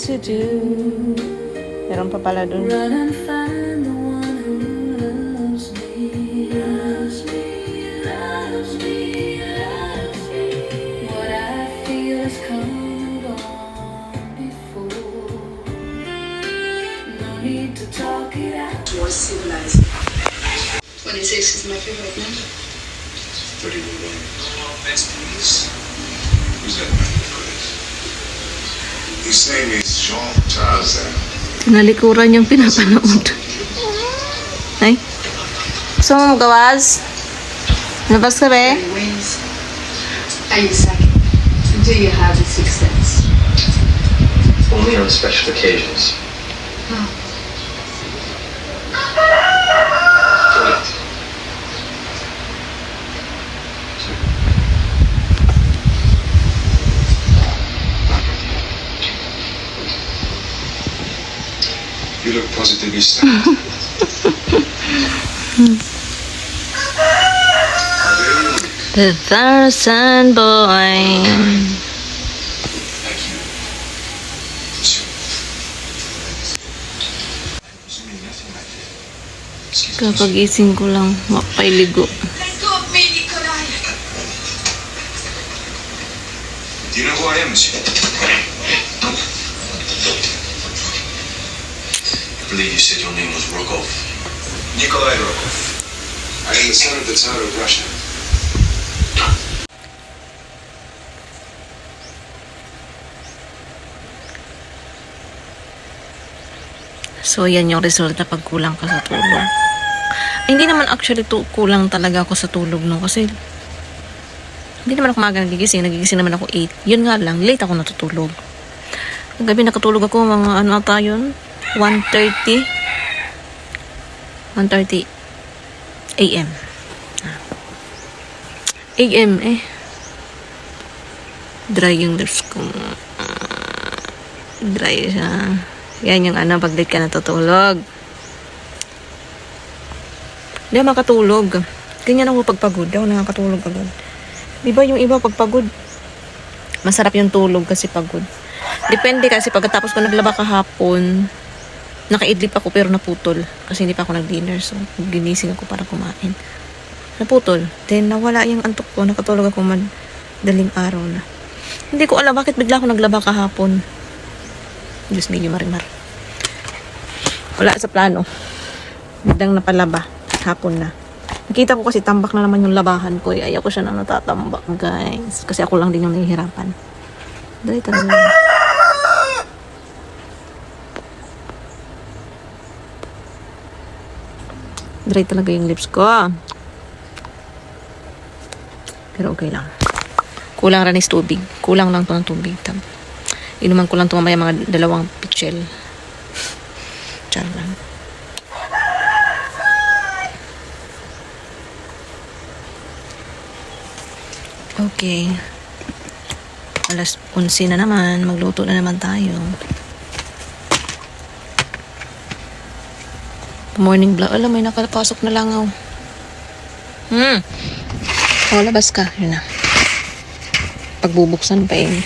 to do. Meron pa pala dun. Run and find the one who loves me, loves me, loves me, loves me. What I feel has come and gone before. No need to talk it out. More civilized. 26 is my favorite number. 31. Best police. Who's that man for this? His name is Jean Tarzan. Nalikuran yung pinapanood. Ay? Gusto mo magawas? Labas ka be? Anyways, are you psychic? Do you have the sixth sense? Only on special occasions. Oh. You look positively stunned. The Tarzan boy. Thank you. Monsieur. You mean nothing like that. Excuse me. Kapagising ko lang, mapailigo. Let go of me, Nikolai! Do you know who I am, monsieur? I believe you said your name was Rogov. Nikolai Rogov. I am the son of the Tsar of Russia. So, yan yung result na pagkulang ka sa tulog. Ay, hindi naman actually kulang talaga ako sa tulog, no? Kasi, hindi naman ako maaga nagigising. Nagigising naman ako 8. Yun nga lang, late ako natutulog. Ang gabi nakatulog ako, mga ano ata yun? 1:30 a.m. a.m. Dry yung lips ko. Dry siya. Yan yung ano, pag late ka natutulog. Hindi ako makatulog. Ganyan ako pagpagod. Hindi ako nakakatulog agad. Diba yung iba pagpagod? Masarap yung tulog kasi pagod. Depende kasi pagkatapos ko naglaba kahapon, nakaidlip ako pero naputol. Kasi hindi pa ako nag-dinner. So, ginising ako para kumain. Naputol. Then, nawala yung antok ko. Nakatulog ako madaling araw na. Hindi ko alam bakit bigla ako naglaba kahapon. Diyos me, marimar. Wala sa plano. Biglang napalaba. Hapon na. Nakita ko kasi tambak na naman yung labahan ko. Ayaw ko siya na natatambak, guys. Kasi ako lang din yung nahihirapan. Dali talaga. Dry talaga yung lips ko. Pero okay lang. Kulang rin is tubig. Kulang lang to ng tubig. Inuman ko lang ito mamaya mga 2 pichel. Char lang. Okay. Alas 11 na naman. Magluto na naman tayo. Morning vlog. Alam, may nakapasok na langaw. O, labas ka. Yun na. Pagbubuksan pa yun.